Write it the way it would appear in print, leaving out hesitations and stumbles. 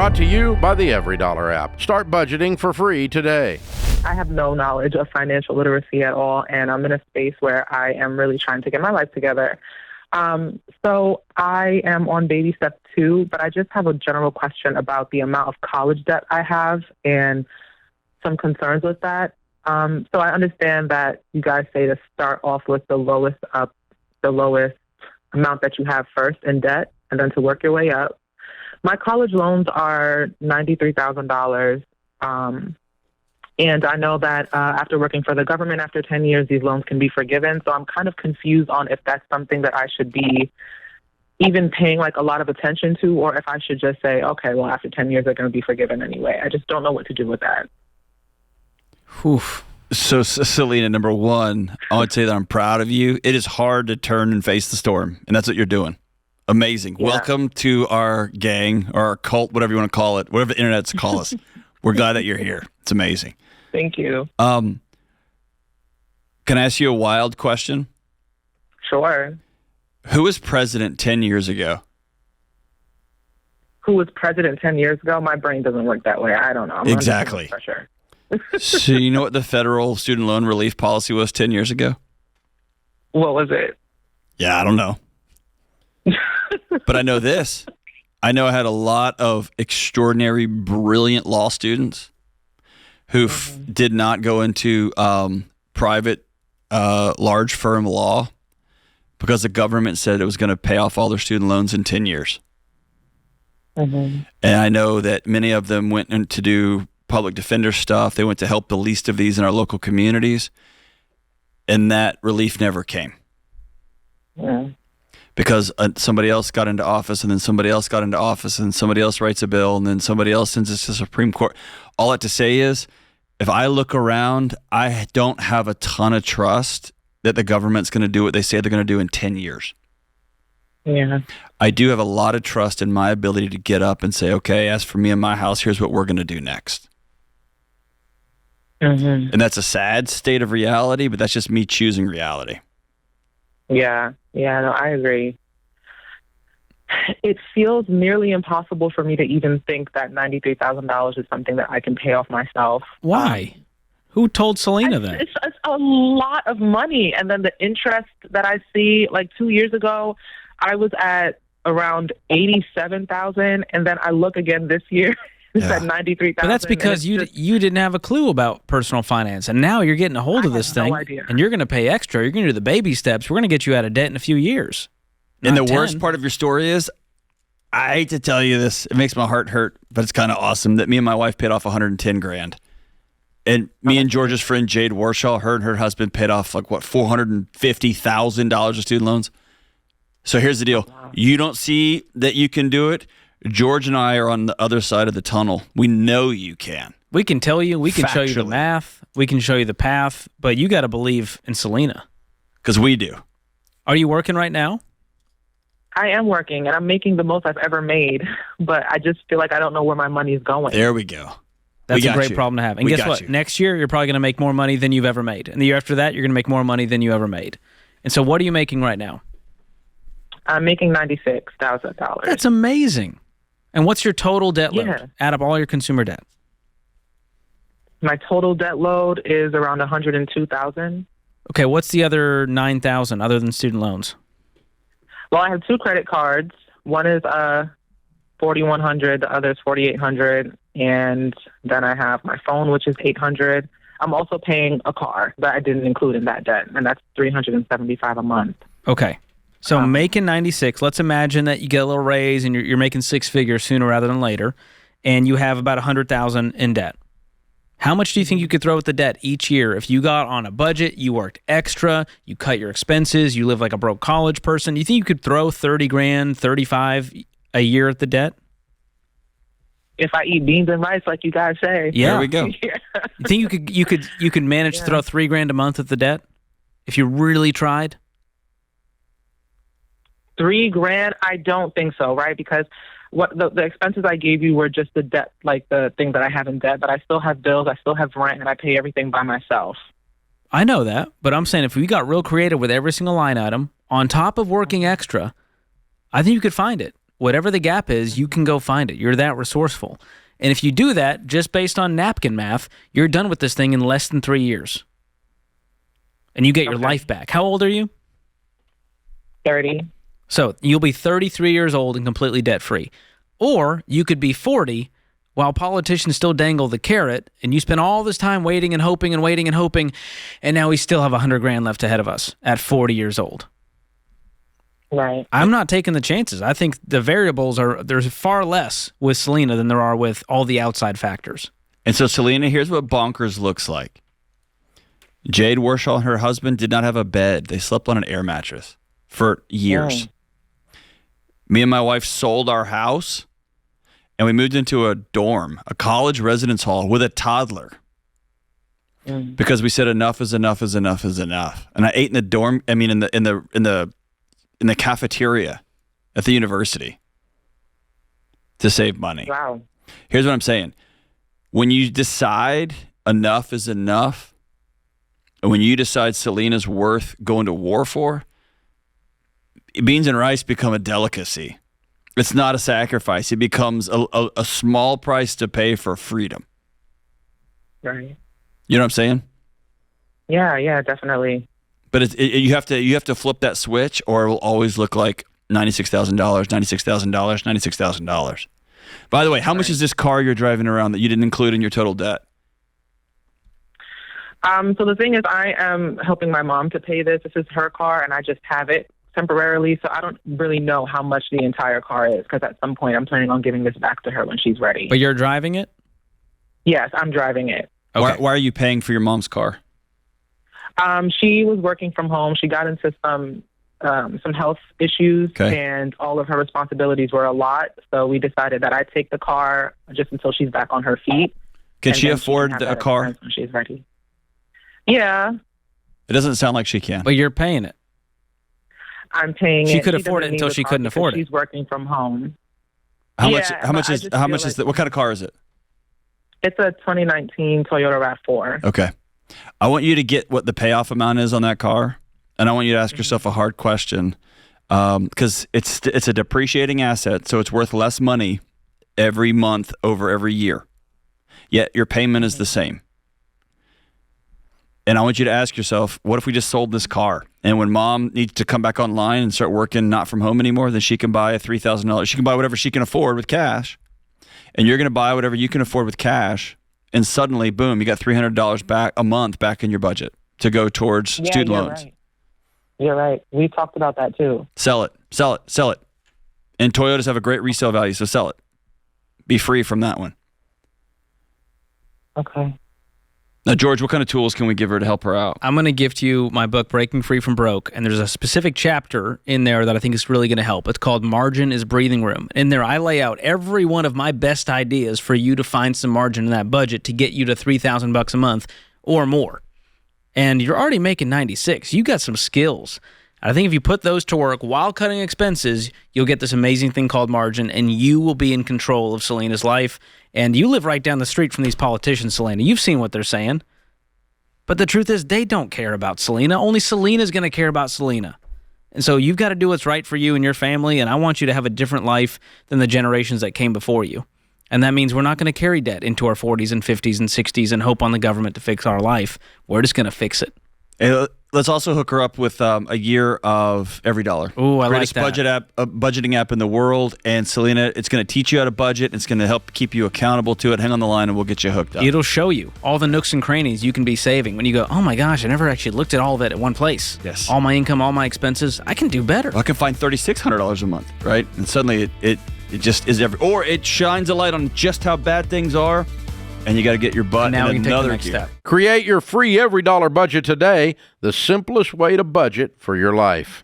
Brought to you by the Every Dollar app. Start budgeting for free today. I have no knowledge of financial literacy at all, and I'm in a space where I am really trying to get my life together. So I am on baby step 2, but I just have a general question about the amount of college debt I have and some concerns with that. So I understand that you guys say to start off with the lowest amount that you have first in debt, and then to work your way up. My college loans are $93,000. And I know that after working for the government after 10 years, these loans can be forgiven. So I'm kind of confused on if that's something that I should be even paying like a lot of attention to, or if I should just say, okay, well, after 10 years, they're going to be forgiven anyway. I just don't know what to do with that. Oof. So, Selena, number one, I would say that I'm proud of you. It is hard to turn and face the storm, and that's what you're doing. Amazing. Yeah. Welcome to our gang, or our cult, whatever you want to call it, whatever the internet's call us. We're glad that you're here. It's amazing. Thank you. Can I ask you a wild question? Sure. Who was president 10 years ago? Who was president 10 years ago? My brain doesn't work that way. I don't know. I'm exactly. For sure. So you know what the federal student loan relief policy was 10 years ago? What was it? Yeah, I don't know. But I know this. I know I had a lot of extraordinary, brilliant law students who did not go into private, large firm law because the government said it was going to pay off all their student loans in 10 years. And I know that many of them went in to do public defender stuff. They went to help the least of these in our local communities, and that relief never came. Because somebody else got into office, and then somebody else got into office, and somebody else writes a bill, and then somebody else sends it to the Supreme Court. All I have to say is, if I look around, I don't have a ton of trust that the government's going to do what they say they're going to do in 10 years. Yeah. I do have a lot of trust in my ability to get up and say, okay, as for me and my house, here's what we're going to do next. And that's a sad state of reality, but that's just me choosing reality. Yeah, no, I agree. It feels nearly impossible for me to even think that $93,000 is something that I can pay off myself. Why? Who told Selena that? It's a lot of money. And then the interest that I see, like 2 years ago, I was at around $87,000. And then I look again this year, it's at $93,000. But that's because you didn't have a clue about personal finance. And now you're getting a hold of this thing. And you're going to pay extra. You're going to do the baby steps. We're going to get you out of debt in a few years. And the worst part of your story is, I hate to tell you this, it makes my heart hurt, but it's kind of awesome that me and my wife paid off $110,000. And me and George's friend Jade Warshaw, her and her husband paid off $450,000 of student loans. So here's the deal. Wow. You don't see that you can do it. George and I are on the other side of the tunnel. We know you can. We can tell you. We can show you the math. We can show you the path. But you got to believe in Selena. Because we do. Are you working right now? I am working, and I'm making the most I've ever made. But I just feel like I don't know where my money is going. There we go. That's a great problem to have. And guess what? Next year, you're probably going to make more money than you've ever made. And the year after that, you're going to make more money than you ever made. And so what are you making right now? I'm making $96,000. That's amazing. And what's your total debt load? Add up all your consumer debt. My total debt load is around $102,000. Okay, what's the other $9,000 other than student loans? Well, I have 2 credit cards. One is $4,100, the other is $4,800, and then I have my phone, which is $800. I'm also paying a car that I didn't include in that debt, and that's $375 a month. Okay. So making 96, let's imagine that you get a little raise and you're making 6 figures sooner rather than later, and you have about $100,000 in debt. How much do you think you could throw at the debt each year if you got on a budget, you worked extra, you cut your expenses, you live like a broke college person? Do you think you could throw $30,000, $35,000 a year at the debt? If I eat beans and rice, like you guys say. Yeah. There we go. You think you could manage to throw $3,000 a month at the debt if you really tried? $3,000? I don't think so, right? Because what the expenses I gave you were just the debt, like the thing that I have in debt, but I still have bills, I still have rent, and I pay everything by myself. I know that, but I'm saying if we got real creative with every single line item, on top of working extra, I think you could find it. whatever the gap is, you can go find it. You're that resourceful. And if you do that, just based on napkin math, you're done with this thing in less than 3 years. And you get your life back. How old are you? 30. So you'll be 33 years old and completely debt-free. Or you could be 40 while politicians still dangle the carrot, and you spend all this time waiting and hoping and waiting and hoping, and now we still have $100,000 left ahead of us at 40 years old. Right. I'm not taking the chances. I think the variables there's far less with Selena than there are with all the outside factors. And so, Selena, here's what Bonkers looks like. Jade Warshaw and her husband did not have a bed. They slept on an air mattress for years. Me and my wife sold our house, and we moved into a dorm, a college residence hall with a toddler. Because we said enough is enough is enough is enough. And I ate in the dorm, in the cafeteria at the university to save money. Wow. Here's what I'm saying. When you decide enough is enough, and when you decide Selena's worth going to war for, beans and rice become a delicacy. It's not a sacrifice. It becomes a small price to pay for freedom. Right. You know what I'm saying? Yeah, definitely. But you have to flip that switch, or it will always look like $96,000, $96,000, $96,000. By the way, how much is this car you're driving around that you didn't include in your total debt? So the thing is, I am helping my mom to pay this. This is her car, and I just have it temporarily, so I don't really know how much the entire car is, because at some point I'm planning on giving this back to her when she's ready. But you're driving it? Yes, I'm driving it. Okay. Why are you paying for your mom's car? She was working from home. She got into some health issues, and all of her responsibilities were a lot, so we decided that I'd take the car just until she's back on her feet. Can she afford a car? When she's ready. Yeah. It doesn't sound like she can. But you're paying it. I'm paying it. She could afford it until she couldn't afford it. She's working from home. How much is what kind of car is it? It's a 2019 Toyota RAV4. Okay. I want you to get what the payoff amount is on that car, and I want you to ask yourself a hard question, because it's a depreciating asset, so it's worth less money every month over every year, yet your payment is the same. And I want you to ask yourself, what if we just sold this car? And when mom needs to come back online and start working not from home anymore, then she can buy a $3,000. She can buy whatever she can afford with cash. And you're going to buy whatever you can afford with cash. And suddenly, boom, you got $300 back a month back in your budget to go towards student loans. Right. You're right. We talked about that too. Sell it. And Toyotas have a great resale value, so sell it. Be free from that one. Okay. Now, George, what kind of tools can we give her to help her out? I'm going to gift you my book, Breaking Free from Broke, and there's a specific chapter in there that I think is really going to help. It's called Margin is Breathing Room. In there, I lay out every one of my best ideas for you to find some margin in that budget to get you to $3,000 a month or more. And you're already making 96. You got some skills. I think if you put those to work while cutting expenses, you'll get this amazing thing called margin, and you will be in control of Selena's life. And you live right down the street from these politicians, Selena. You've seen what they're saying. But the truth is, they don't care about Selena. Only Selena's going to care about Selena. And so you've got to do what's right for you and your family, and I want you to have a different life than the generations that came before you. And that means we're not going to carry debt into our 40s and 50s and 60s and hope on the government to fix our life. We're just going to fix it. Hey, let's also hook her up with a year of Every Dollar. Ooh, I Greatest like that. budgeting app in the world. And Selena, it's going to teach you how to budget. It's going to help keep you accountable to it. Hang on the line and we'll get you hooked up. It'll show you all the nooks and crannies you can be saving. When you go, oh my gosh, I never actually looked at all of it at one place. Yes. All my income, all my expenses. I can do better. Well, I can find $3,600 a month, right? And suddenly it just is or it shines a light on just how bad things are. And you got to get your butt now in we can another take the next gear. step. Create your free Every Dollar budget today, the simplest way to budget for your life.